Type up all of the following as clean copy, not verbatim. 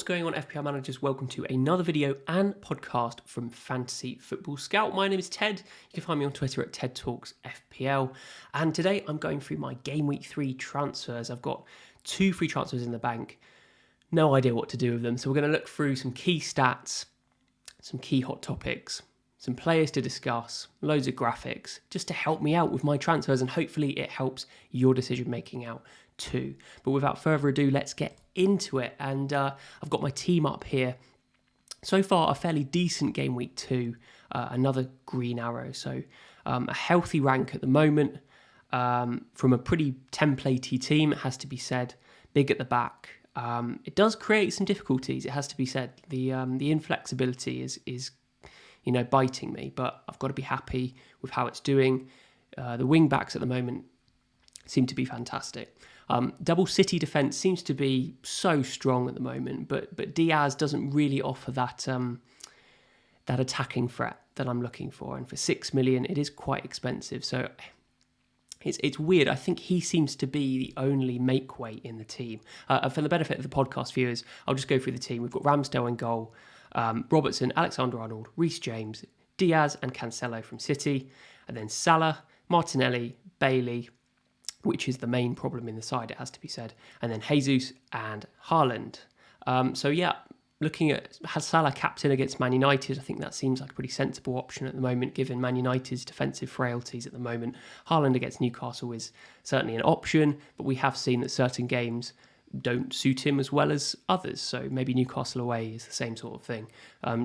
going on, FPL managers? Welcome to another video and podcast from Fantasy Football Scout. My name is Ted. You can find me on Twitter at Ted Talks FPL. And today I'm going through my Game Week 3 transfers. I've got 2 free transfers in the bank. No idea what to do with them. So we're going to look through some key stats, some key hot topics, some players to discuss, loads of graphics, just to help me out with my transfers, and hopefully it helps your decision making out too. But without further ado, let's get into it. And I've got my team up here. So far, a fairly decent game week 2, another green arrow. So a healthy rank at the moment from a pretty templatey team, it has to be said. Big at the back. It does create some difficulties, it has to be said. The inflexibility is biting me, but I've got to be happy with how it's doing. The wing backs at the moment seem to be fantastic. Double City defence seems to be so strong at the moment, but Diaz doesn't really offer that attacking threat that I'm looking for. And for 6 million, it is quite expensive. So it's weird. I think he seems to be the only make weight in the team. For the benefit of the podcast viewers, I'll just go through the team. We've got Ramsdale in goal, Robertson, Alexander-Arnold, Reece James, Diaz and Cancelo from City, and then Salah, Martinelli, Bailey, which is the main problem in the side, it has to be said, and then Jesus and Haaland. Looking at Salah captain against Man United, I think that seems like a pretty sensible option at the moment, given Man United's defensive frailties at the moment. Haaland against Newcastle is certainly an option, but we have seen that certain games don't suit him as well as others. So maybe Newcastle away is the same sort of thing.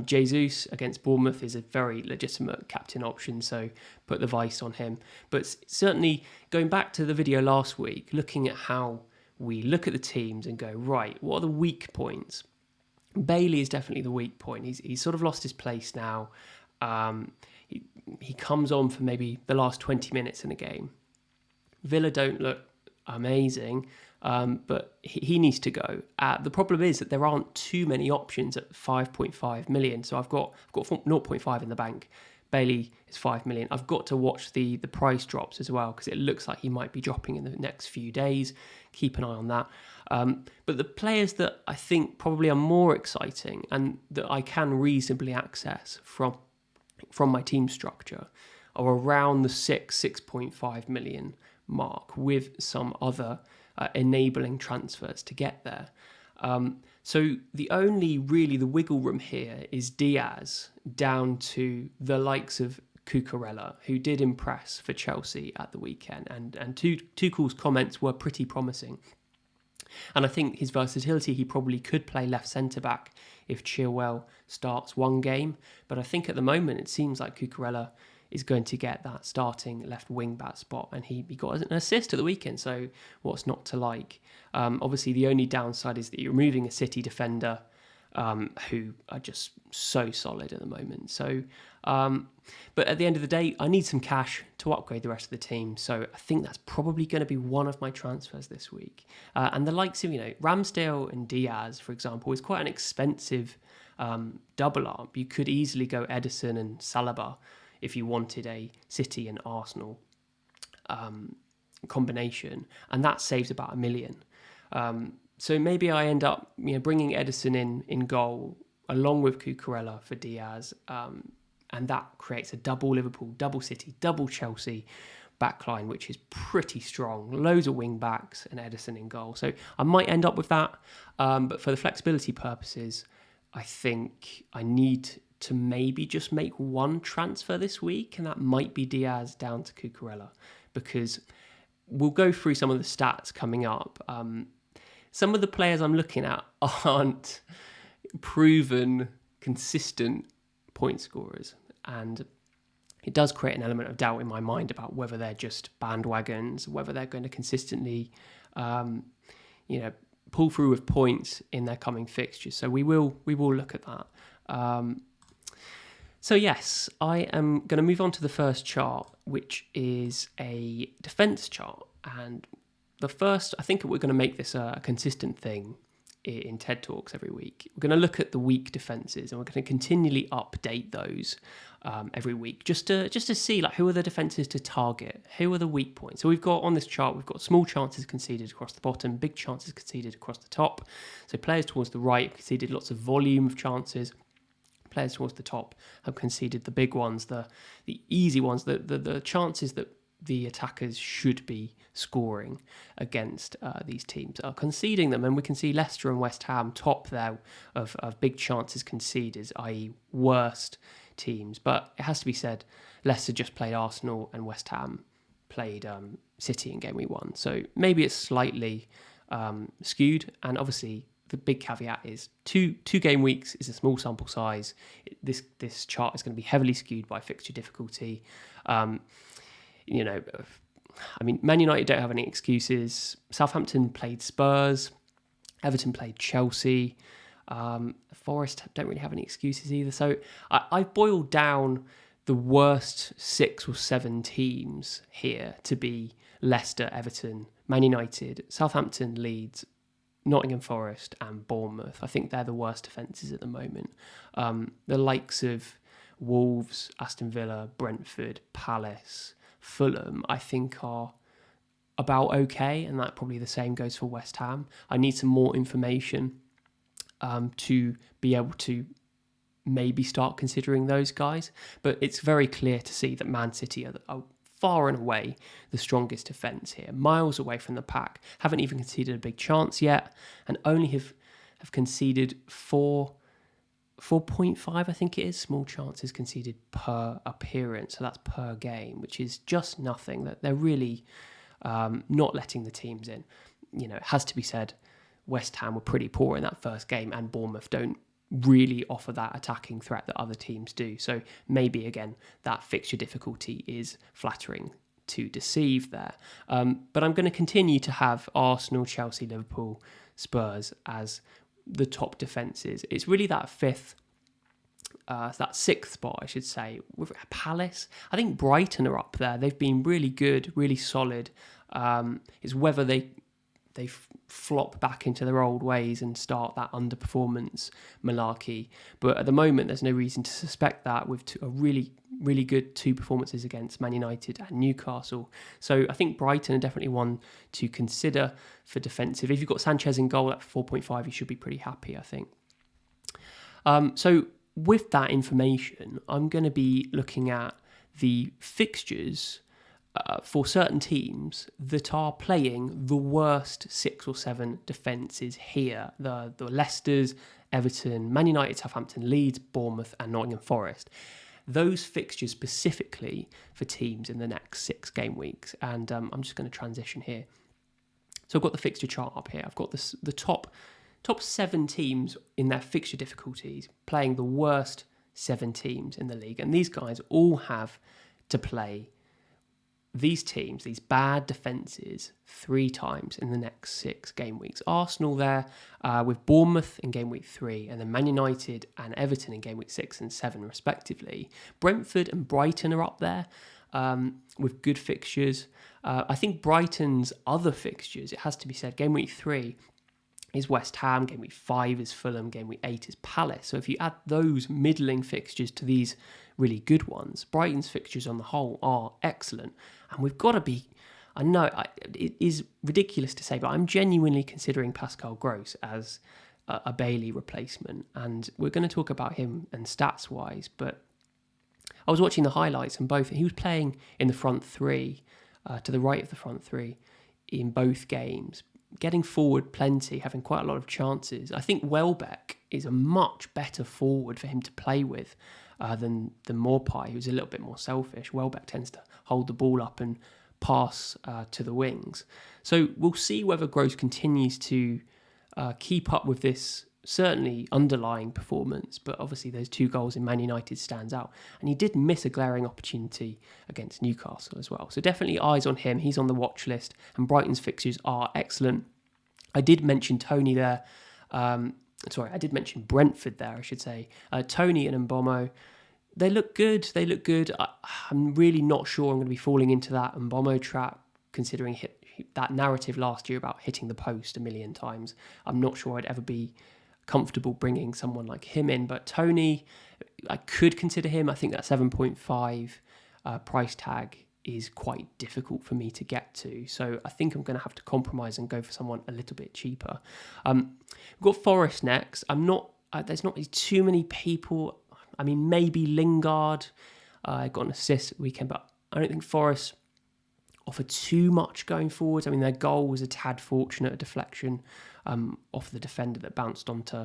Jesus against Bournemouth is a very legitimate captain option, so put the vice on him. But certainly going back to the video last week, looking at how we look at the teams and go, right, what are the weak points? Bailey is definitely the weak point. He's sort of lost his place now. He comes on for maybe the last 20 minutes in a game. Villa don't look amazing, but he needs to go. The problem is that there aren't too many options at 5.5 million. So I've got 0.5 in the bank. Bailey is 5 million. I've got to watch the price drops as well, because it looks like he might be dropping in the next few days. Keep an eye on that. But the players that I think probably are more exciting and that I can reasonably access from my team structure are around the 6.5 million mark, with some other enabling transfers to get there. So the wiggle room here is Diaz down to the likes of Cucurella, who did impress for Chelsea at the weekend, and Tuchel's comments were pretty promising. And I think his versatility, he probably could play left centre-back if Chilwell starts one game. But I think at the moment it seems like Cucurella is going to get that starting left wing-back spot. And he got an assist at the weekend, so what's not to like? Obviously, the only downside is that you're removing a City defender who are just so solid at the moment. So, but at the end of the day, I need some cash to upgrade the rest of the team. So I think that's probably going to be one of my transfers this week. And the likes of, Ramsdale and Diaz, for example, is quite an expensive double up. You could easily go Ederson and Saliba if you wanted a City and Arsenal combination, and that saves about 1 million. So maybe I end up bringing Ederson in goal along with Cucurella for Diaz, and that creates a double Liverpool, double City, double Chelsea backline, which is pretty strong. Loads of wing backs and Ederson in goal. So I might end up with that, but for the flexibility purposes, I think I need to maybe just make one transfer this week, and that might be Diaz down to Cucurella, because we'll go through some of the stats coming up. Some of the players I'm looking at aren't proven consistent point scorers, and it does create an element of doubt in my mind about whether they're just bandwagons, whether they're going to consistently pull through with points in their coming fixtures. So we will look at that. So yes, I am going to move on to the first chart, which is a defence chart. And the first, I think we're going to make this a consistent thing, in TED Talks every week. We're going to look at the weak defenses, and we're going to continually update those every week, just to see like who are the defenses to target, who are the weak points. So we've got on this chart, we've got small chances conceded across the bottom, big chances conceded across the top. So players towards the right have conceded lots of volume of chances. Players towards the top have conceded the big ones, the easy ones, the chances that the attackers should be scoring against these teams are conceding them. And we can see Leicester and West Ham top there of big chances conceded, i.e. worst teams. But it has to be said, Leicester just played Arsenal and West Ham played City in game week 1. So maybe it's slightly skewed. And obviously the big caveat is two game weeks is a small sample size. This chart is going to be heavily skewed by fixture difficulty. You know, I mean, Man United don't have any excuses. Southampton played Spurs. Everton played Chelsea. Forest don't really have any excuses either. So I've boiled down the worst 6 or 7 teams here to be Leicester, Everton, Man United, Southampton, Leeds, Nottingham Forest and Bournemouth. I think they're the worst defences at the moment. The likes of Wolves, Aston Villa, Brentford, Palace, Fulham, I think are about okay, and that probably the same goes for West Ham. I need some more information to be able to maybe start considering those guys, but it's very clear to see that Man City are far and away the strongest defence here, miles away from the pack, haven't even conceded a big chance yet, and only have conceded 4.5, I think it is, small chances conceded per appearance. So that's per game, which is just nothing. That they're really not letting the teams in. You know, it has to be said, West Ham were pretty poor in that first game, and Bournemouth don't really offer that attacking threat that other teams do. So maybe, again, that fixture difficulty is flattering to deceive there. But I'm going to continue to have Arsenal, Chelsea, Liverpool, Spurs as the top defences. It's really that sixth spot, I should say, with Palace. I think Brighton are up there. They've been really good, really solid. It's whether they flop back into their old ways and start that underperformance malarkey. But at the moment, there's no reason to suspect that, with a really, really good 2 performances against Man United and Newcastle. So I think Brighton are definitely one to consider for defensive. If you've got Sanchez in goal at 4.5, you should be pretty happy, I think. So with that information, I'm going to be looking at the fixtures for certain teams that are playing the worst 6 or 7 defences here. The Leicesters, Everton, Man United, Southampton, Leeds, Bournemouth and Nottingham Forest. Those fixtures specifically for teams in the next 6 game weeks. And I'm just going to transition here. So I've got the fixture chart up here. I've got the top 7 teams in their fixture difficulties playing the worst 7 teams in the league. And these guys all have to play these teams, these bad defences, 3 times in the next 6 game weeks. Arsenal there with Bournemouth in game week 3, and then Man United and Everton in game week 6 and 7 respectively. Brentford and Brighton are up there with good fixtures. I think Brighton's other fixtures, it has to be said, game week 3 is West Ham, game week 5 is Fulham, game week 8 is Palace. So if you add those middling fixtures to these really good ones, Brighton's fixtures on the whole are excellent. And we've got to be, I know it is ridiculous to say, but I'm genuinely considering Pascal Gross as a Bailey replacement. And we're going to talk about him and stats wise, but I was watching the highlights and he was playing in the front 3, to the right of the front 3 in both games, getting forward plenty, having quite a lot of chances. I think Welbeck is a much better forward for him to play with than Maupay, who's a little bit more selfish. Welbeck tends to hold the ball up and pass to the wings. So we'll see whether Gross continues to keep up with this certainly underlying performance, but obviously those 2 goals in Man United stands out. And he did miss a glaring opportunity against Newcastle as well. So definitely eyes on him. He's on the watch list, and Brighton's fixtures are excellent. I did mention Tony there. I did mention Brentford there, I should say. Tony and Mbomo, they look good. I'm really not sure I'm going to be falling into that Mbomo trap, considering that narrative last year about hitting the post a million times. I'm not sure I'd ever be comfortable bringing someone like him in, but Tony, I could consider him. I think that 7.5 price tag is quite difficult for me to get to, so I think I'm going to have to compromise and go for someone a little bit cheaper. We've got Forest next. There's not too many people. I mean, maybe Lingard got an assist weekend, but I don't think Forest offer too much going forward. I mean, their goal was a tad fortunate, a deflection off the defender that bounced onto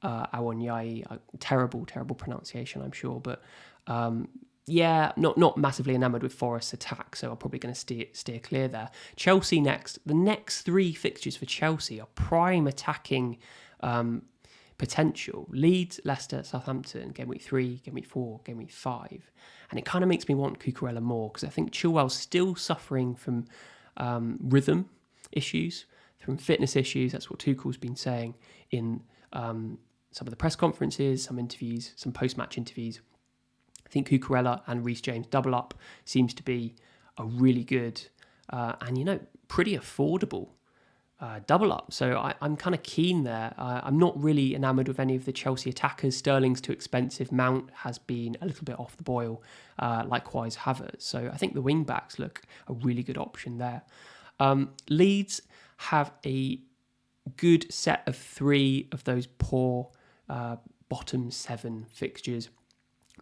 Awonyai. Terrible pronunciation, I'm sure, but not massively enamoured with Forest's attack, so I'm probably going to steer clear there. Chelsea next. The next 3 fixtures for Chelsea are prime attacking potential. Leeds, Leicester, Southampton, game week 3, game week 4, game week 5. And it kind of makes me want Cucurella more, because I think Chilwell's still suffering from rhythm issues, from fitness issues. That's what Tuchel's been saying in some of the press conferences, some interviews, some post-match interviews. I think Cucurella and Reece James double up seems to be a really good and, pretty affordable double up. So I'm kind of keen there. I'm not really enamoured with any of the Chelsea attackers. Sterling's too expensive. Mount has been a little bit off the boil. Likewise, Havertz. So I think the wing backs look a really good option there. Leeds have a good set of 3 of those poor bottom 7 fixtures,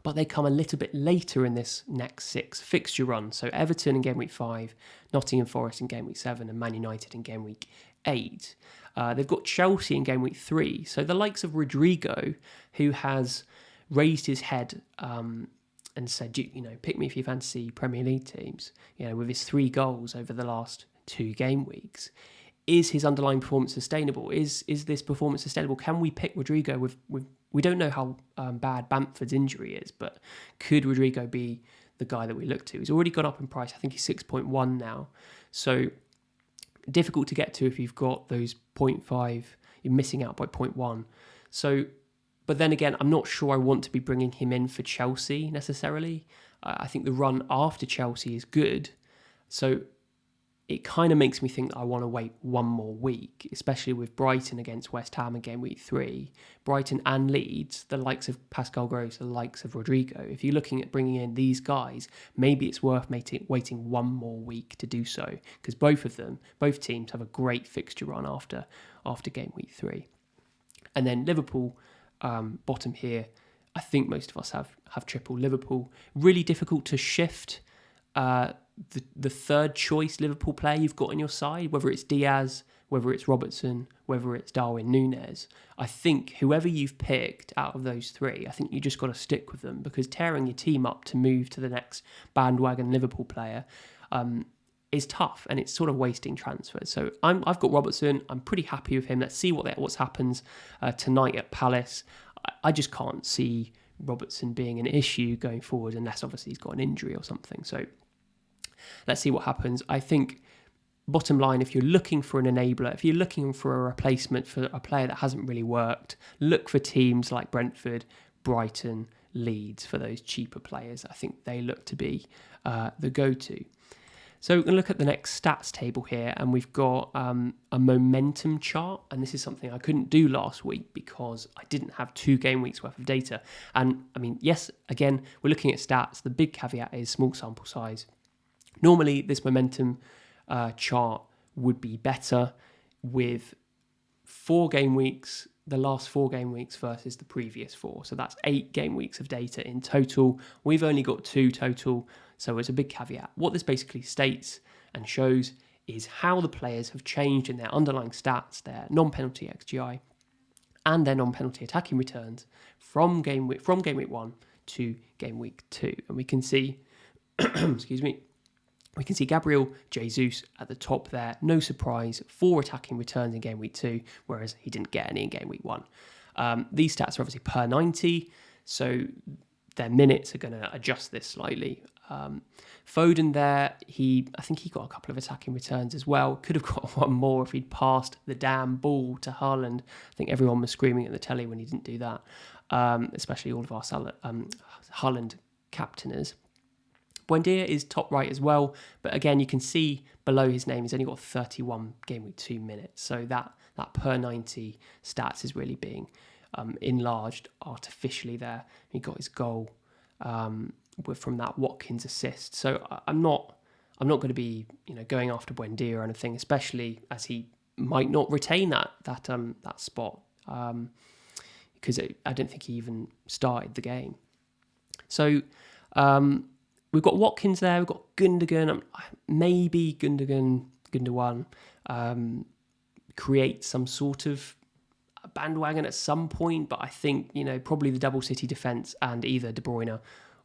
but they come a little bit later in this next 6 fixture run. So Everton in game week 5, Nottingham Forest in game week 7, and Man United in game week 8. They've got Chelsea in game week 3. So the likes of Rodrigo, who has raised his head and said, pick me if you fancy Premier League teams, with his 3 goals over the last 2 game weeks. Is his underlying performance sustainable? Is this performance sustainable? Can we pick Rodrigo with we don't know how bad Bamford's injury is, but could Rodrigo be the guy that we look to? He's already gone up in price. I think he's 6.1 now. So difficult to get to if you've got those 0.5. You're missing out by 0.1. So, but then again, I'm not sure I want to be bringing him in for Chelsea necessarily. I think the run after Chelsea is good. So it kind of makes me think that I want to wait one more week, especially with Brighton against West Ham in game week 3. Brighton and Leeds, the likes of Pascal Gross, the likes of Rodrigo. If you're looking at bringing in these guys, maybe it's worth waiting one more week to do so, because both teams have a great fixture run after game week 3. And then Liverpool, bottom here, I think most of us have triple Liverpool. Really difficult to shift the third choice Liverpool player you've got on your side, whether it's Diaz, whether it's Robertson, whether it's Darwin Núñez. I think whoever you've picked out of those 3, I think you just got to stick with them, because tearing your team up to move to the next bandwagon Liverpool player is tough, and it's sort of wasting transfers. So I've got Robertson. I'm pretty happy with him. Let's see what happens tonight at Palace. I just can't see Robertson being an issue going forward, unless obviously he's got an injury or something. So let's see what happens. I think, bottom line, if you're looking for an enabler, if you're looking for a replacement for a player that hasn't really worked, look for teams like Brentford, Brighton, Leeds for those cheaper players. I think they look to be the go-to. So we're going to look at the next stats table here, and we've got a momentum chart, and this is something I couldn't do last week because I didn't have 2 game weeks worth of data. And I mean, yes, again, we're looking at stats. The big caveat is small sample size. Normally, this momentum chart would be better with 4 game weeks, the last 4 game weeks versus the previous 4. So that's 8 game weeks of data in total. We've only got 2 total, so it's a big caveat. What this basically states and shows is how the players have changed in their underlying stats, their non-penalty XGI, and their non-penalty attacking returns from game week 1 to game week 2. And we can see, excuse me, we can see Gabriel Jesus at the top there. No surprise, 4 attacking returns in game week 2, whereas he didn't get any in game week 1. These stats are obviously per 90, so their minutes are going to adjust this slightly. Foden there, I think he got a couple of attacking returns as well. Could have got one more if he'd passed the damn ball to Haaland. I think everyone was screaming at the telly when he didn't do that, especially all of our Haaland captainers. Buendia is top right as well, but again, you can see below his name, he's only got 31 game week 2 minutes. So that per 90 stats is really being enlarged artificially there. He got his goal from that Watkins assist. So I'm not going to be going after Buendia or anything, especially as he might not retain that spot because I don't think he even started the game. So we've got Watkins there, we've got Gundogan, maybe Gundogan create some sort of bandwagon at some point, but I think probably the double City defence and either De Bruyne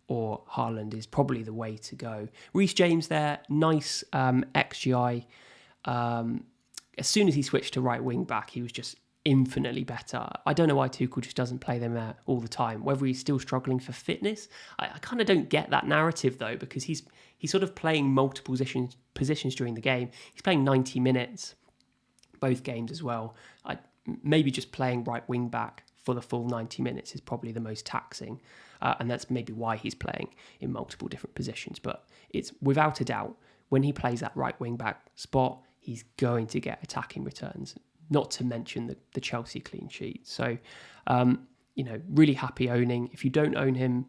or Haaland is probably the way to go. Reece James there, nice XGI. As soon as he switched to right wing back, he was just infinitely better. I don't know why Tuchel just doesn't play them there all the time, whether he's still struggling for fitness. I kind of don't get that narrative though, because he's sort of playing multiple positions during the game. He's playing 90 minutes, both games as well. Maybe just playing right wing back for the full 90 minutes is probably the most taxing. And that's maybe why he's playing in multiple different positions. But it's without a doubt, when he plays that right wing back spot, he's going to get attacking returns, not to mention the Chelsea clean sheet. So, really happy owning. If you don't own him,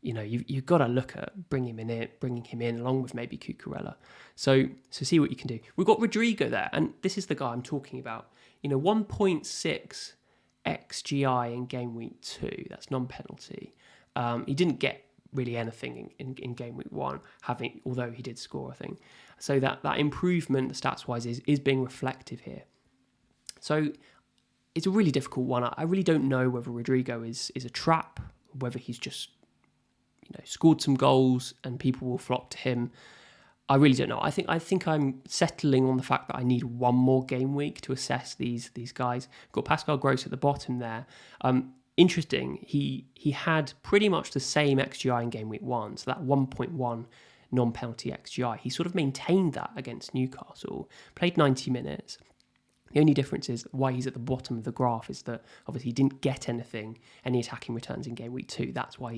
you've got to look at bringing him in along with maybe Cucurella. So see what you can do. We've got Rodrigo there, and this is the guy I'm talking about. 1.6 XGI in game week 2. That's non-penalty. He didn't get really anything in game week 1, although he did score, I think. So that improvement stats-wise is being reflective here. So it's a really difficult one. I really don't know whether Rodrigo is a trap, whether he's just scored some goals and people will flock to him. I really don't know. I think I'm settling on the fact that I need one more game week to assess these guys. Got Pascal Gross at the bottom there. Interesting. He had pretty much the same XGI in game week 1, so that 1.1 non-penalty XGI. He sort of maintained that against Newcastle. Played 90 minutes. The only difference is why he's at the bottom of the graph is that obviously he didn't get any attacking returns in game week 2. That's why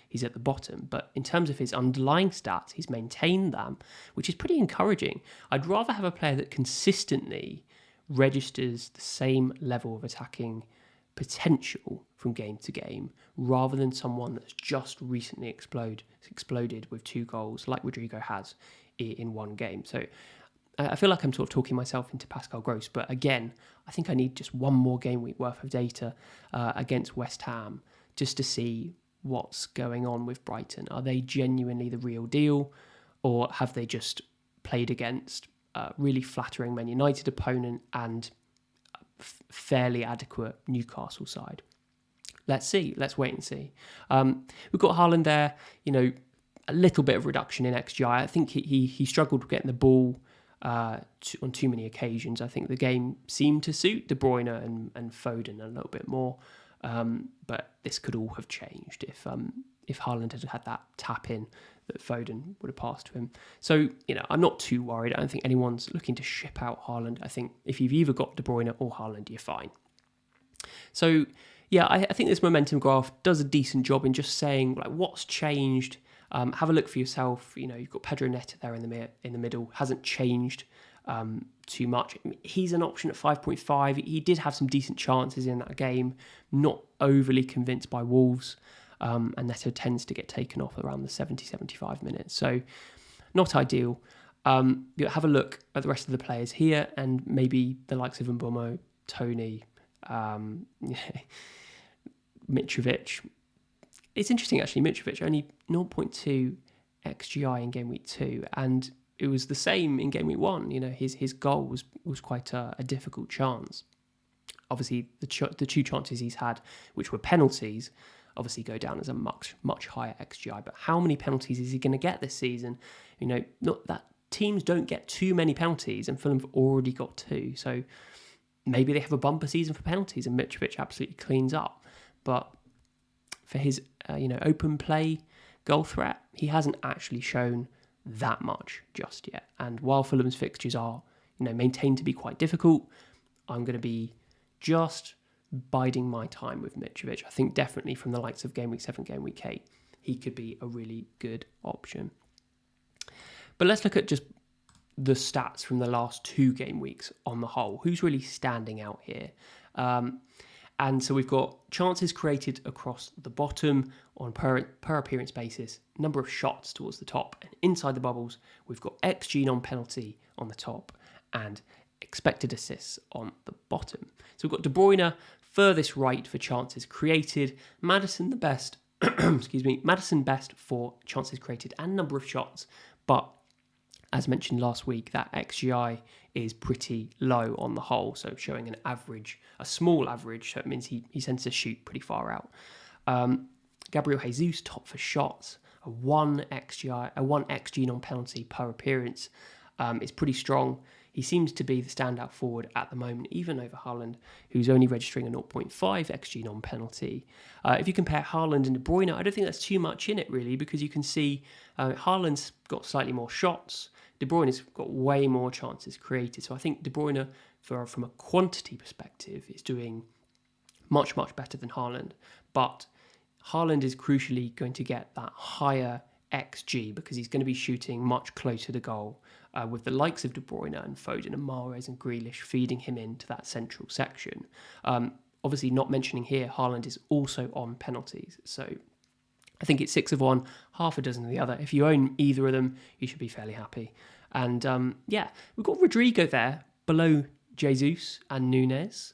he's at the bottom. But in terms of his underlying stats, he's maintained them, which is pretty encouraging. I'd rather have a player that consistently registers the same level of attacking potential from game to game, rather than someone that's just recently exploded with 2 goals like Rodrigo has in one game. So I feel like I'm sort of talking myself into Pascal Gross, but again, I think I need just one more game week worth of data against West Ham just to see what's going on with Brighton. Are they genuinely the real deal, or have they just played against a really flattering Man United opponent and fairly adequate Newcastle side? Let's see. Let's wait and see. We've got Haaland there, a little bit of reduction in XGI. I think he struggled with getting the ball on too many occasions. I think the game seemed to suit De Bruyne and Foden a little bit more, but this could all have changed if Haaland had that tap in that Foden would have passed to him. So I'm not too worried. I don't think anyone's looking to ship out Haaland. I think if you've either got De Bruyne or Haaland, you're fine. So yeah, I think this momentum graph does a decent job in just saying like what's changed. Have a look for yourself. You've got Pedro Neto there in the middle. Hasn't changed too much. He's an option at 5.5. He did have some decent chances in that game. Not overly convinced by Wolves. And Neto tends to get taken off around the 70-75 minutes. So not ideal. Have a look at the rest of the players here and maybe the likes of Mbomo, Tony, Mitrovic. It's interesting, actually, Mitrovic, only 0.2 XGI in game week 2, and it was the same in game week 1. His goal was quite a difficult chance. Obviously, the 2 chances he's had, which were penalties, obviously go down as a much, much higher XGI. But how many penalties is he going to get this season? Not that teams don't get too many penalties, and Fulham have already got 2. So maybe they have a bumper season for penalties, and Mitrovic absolutely cleans up. But for his open play goal threat, he hasn't actually shown that much just yet. And while Fulham's fixtures are maintained to be quite difficult, I'm going to be just biding my time with Mitrovic. I think definitely from the likes of game week 7, game week 8, he could be a really good option. But let's look at just the stats from the last 2 game weeks on the whole. Who's really standing out here? And so we've got chances created across the bottom on per appearance basis, number of shots towards the top, and inside the bubbles, we've got XG non-penalty on the top and expected assists on the bottom. So we've got De Bruyne furthest right for chances created, Maddison the best, Maddison best for chances created and number of shots, but as mentioned last week, that XGI is pretty low on the whole, so showing an average, a small average, so it means he tends to shoot pretty far out. Gabriel Jesus, top for shots, a 1 XG non-penalty per appearance is pretty strong. He seems to be the standout forward at the moment, even over Haaland, who's only registering a 0.5 XG non-penalty. If you compare Haaland and De Bruyne, I don't think that's too much in it, really, because you can see Haaland's got slightly more shots. De Bruyne's got way more chances created. So I think De Bruyne, from a quantity perspective, is doing much, much better than Haaland. But Haaland is crucially going to get that higher XG because he's going to be shooting much closer to goal with the likes of De Bruyne and Foden and Mahrez and Grealish feeding him into that central section. Obviously, not mentioning here, Haaland is also on penalties. So I think it's 6 of one, half a dozen of the other. If you own either of them, you should be fairly happy. And we've got Rodrigo there below Jesus and Nunes.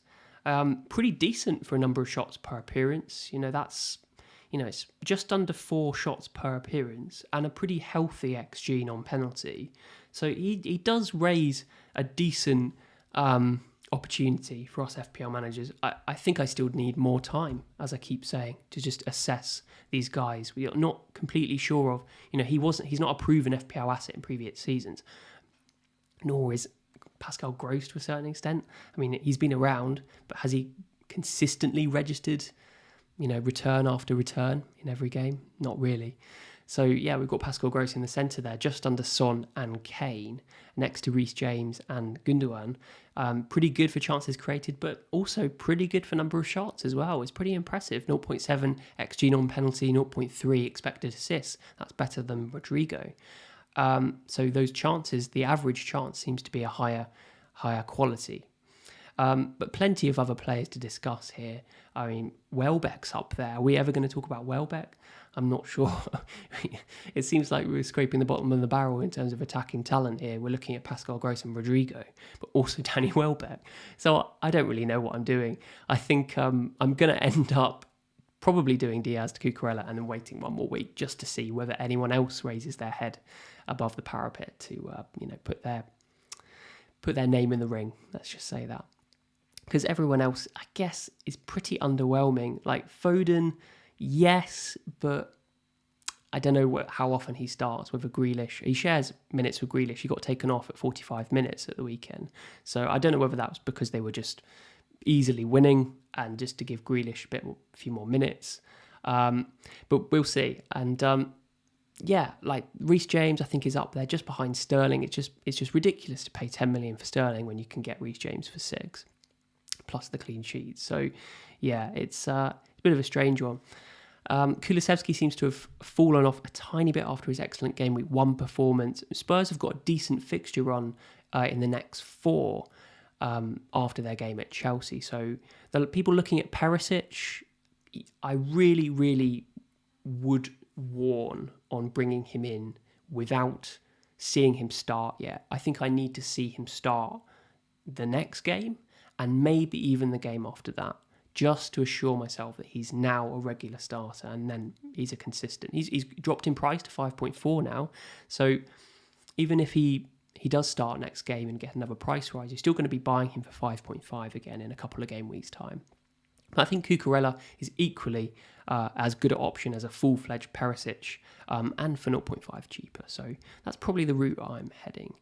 Pretty decent for a number of shots per appearance. It's just under 4 shots per appearance and a pretty healthy XG non-penalty. So he does raise a decent opportunity for us FPL managers. I think I still need more time, as I keep saying, to just assess these guys. We are not completely sure of, he's not a proven FPL asset in previous seasons, nor is Pascal Gross to a certain extent. I mean, he's been around, but has he consistently registered, return after return in every game? Not really. So, we've got Pascal Gross in the centre there, just under Son and Kane, next to Reece James and Gundogan. Pretty good for chances created, but also pretty good for number of shots as well. It's pretty impressive. 0.7 XG non-penalty, 0.3 expected assists. That's better than Rodrigo. So those chances, the average chance seems to be a higher quality. But plenty of other players to discuss here. I mean, Welbeck's up there. Are we ever going to talk about Welbeck? I'm not sure. It seems like we're scraping the bottom of the barrel in terms of attacking talent here. We're looking at Pascal Gross and Rodrigo, but also Danny Welbeck. So I don't really know what I'm doing. I think I'm going to end up probably doing Diaz to Cucurella and then waiting one more week just to see whether anyone else raises their head above the parapet to put their name in the ring. Let's just say that. Because everyone else, I guess, is pretty underwhelming. Like Foden, yes, but I don't know how often he starts with a Grealish. He shares minutes with Grealish. He got taken off at 45 minutes at the weekend. So I don't know whether that was because they were just easily winning and just to give Grealish a few more minutes. But we'll see. And like Reece James, I think is up there just behind Sterling. It's just ridiculous to pay 10 million for Sterling when you can get Reece James for 6. Plus the clean sheet. So, it's a bit of a strange one. Kulusevski seems to have fallen off a tiny bit after his excellent game week 1 performance. Spurs have got a decent fixture run in the next 4 after their game at Chelsea. So, the people looking at Perisic, I really, really would warn on bringing him in without seeing him start yet. I think I need to see him start the next game and maybe even the game after that, just to assure myself that he's now a regular starter and then he's a consistent. He's dropped in price to 5.4 now, so even if he does start next game and get another price rise, you're still going to be buying him for 5.5 again in a couple of game weeks' time. But I think Cucurella is equally as good an option as a full-fledged Perisic and for 0.5 cheaper, so that's probably the route I'm heading.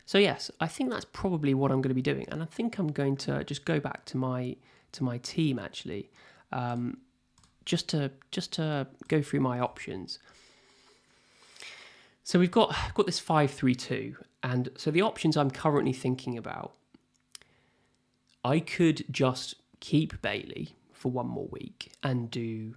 So yes, I think that's probably what I'm going to be doing, and I think I'm going to just go back to my team actually, just to go through my options. So we've got this 5-3-2, and so the options I'm currently thinking about, I could just keep Bailey for one more week and do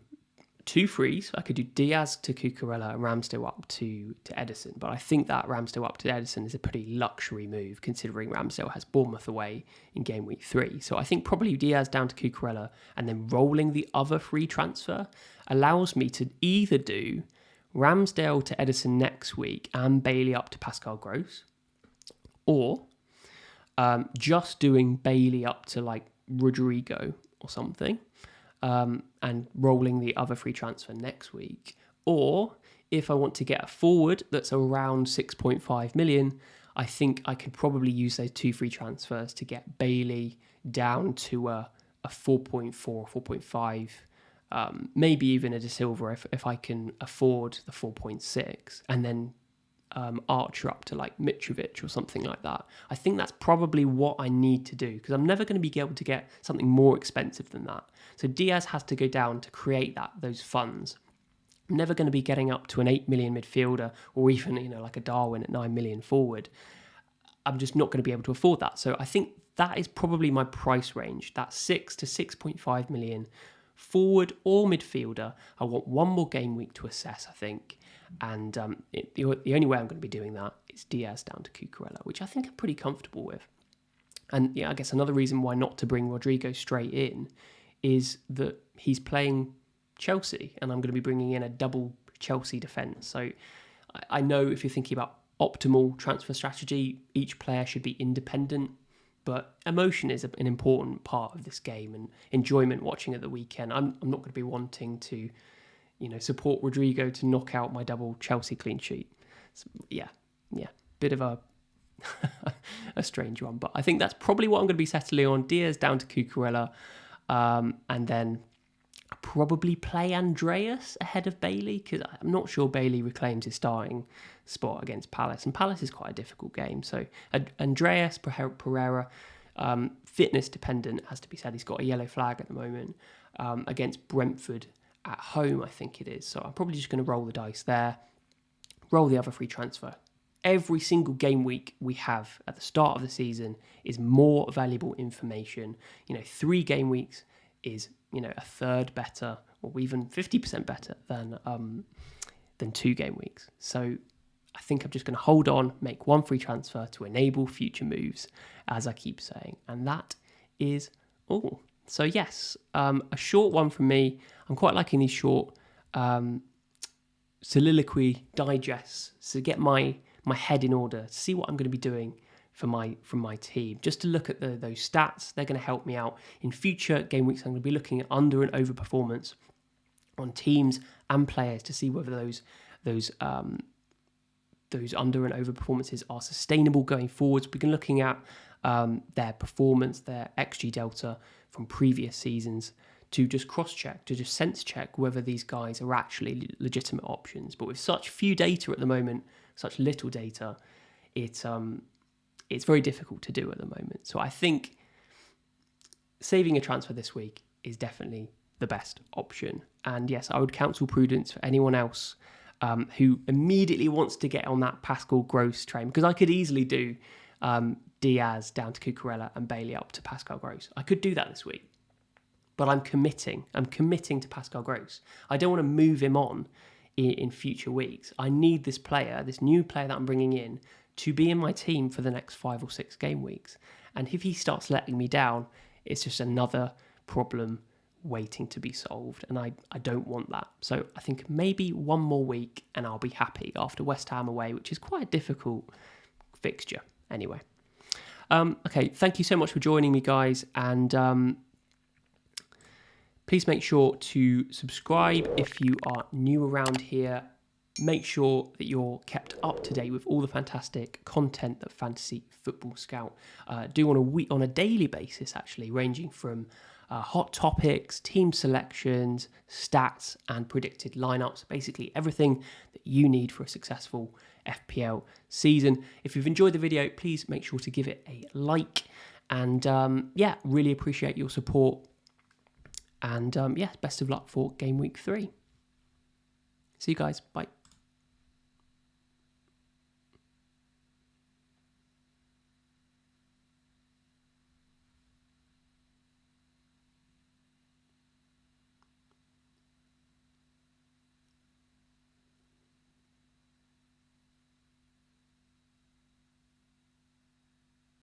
2 frees. I could do Diaz to Cucurella and Ramsdale up to Edison, but I think that Ramsdale up to Edison is a pretty luxury move considering Ramsdale has Bournemouth away in game week 3. So I think probably Diaz down to Cucurella and then rolling the other free transfer allows me to either do Ramsdale to Edison next week and Bailey up to Pascal Gross, or just doing Bailey up to like Rodrigo or something, and rolling the other free transfer next week. Or if I want to get a forward that's around 6.5 million, I think I could probably use those 2 free transfers to get Bailey down to a 4.4, 4.5, maybe even a De Silva if I can afford the 4.6, and then Archer up to like Mitrovic or something like that. I think that's probably what I need to do because I'm never going to be able to get something more expensive than that. So Diaz has to go down to create those funds. I'm never going to be getting up to an 8 million midfielder or even like a Darwin at 9 million forward. I'm just not going to be able to afford that. So I think that is probably my price range. That 6 to 6.5 million forward or midfielder. I want one more game week to assess, I think. And the only way I'm going to be doing that is Diaz down to Cucurella, which I think I'm pretty comfortable with. And I guess another reason why not to bring Rodrigo straight in is that he's playing Chelsea and I'm going to be bringing in a double Chelsea defence. So I know if you're thinking about optimal transfer strategy, each player should be independent, but emotion is an important part of this game and enjoyment watching at the weekend. I'm not going to be wanting to support Rodrigo to knock out my double Chelsea clean sheet. So, yeah, bit of a strange one, but I think that's probably what I'm going to be settling on. Diaz down to Cucurella, and then probably play Andreas ahead of Bailey because I'm not sure Bailey reclaims his starting spot against Palace, and Palace is quite a difficult game. So Andreas Pereira, fitness dependent, has to be said. He's got a yellow flag at the moment against Brentford at home, I think it is. So I'm probably just going to roll the dice there, roll the other free transfer. Every single game week we have at the start of the season is more valuable information. 3 game weeks is, a third better or even 50% better than 2 game weeks. So I think I'm just going to hold on, make 1 free transfer to enable future moves, as I keep saying. And that is all. So yes, a short one from me. I'm quite liking these short soliloquy digests to get my head in order, see what I'm going to be doing from my team. Just to look at those stats, they're going to help me out in future game weeks. I'm going to be looking at under and over performance on teams and players to see whether those under and over performances are sustainable going forwards. We've been looking at their performance, their XG delta from previous seasons to just cross-check, to just sense-check whether these guys are actually legitimate options. But with such few data at the moment, such little data, it's very difficult to do at the moment. So I think saving a transfer this week is definitely the best option. And yes, I would counsel prudence for anyone else who immediately wants to get on that Pascal Gross train, because I could easily do Diaz down to Cucurella and Bailey up to Pascal Gross. I could do that this week, but I'm committing to Pascal Gross. I don't want to move him on in future weeks. I need this player, this new player that I'm bringing in, to be in my team for the next 5 or 6 game weeks. And if he starts letting me down, it's just another problem waiting to be solved, and I don't want that. So I think maybe 1 more week and I'll be happy after West Ham away, which is quite a difficult fixture anyway. Okay, thank you so much for joining me, guys, and please make sure to subscribe if you are new around here. Make sure that you're kept up to date with all the fantastic content that Fantasy Football Scout do on a daily basis, actually, ranging from hot topics, team selections, stats, and predicted lineups. Basically everything that you need for a successful FPL season. If you've enjoyed the video, please make sure to give it a like. And really appreciate your support. And best of luck for game week 3. See you guys. Bye.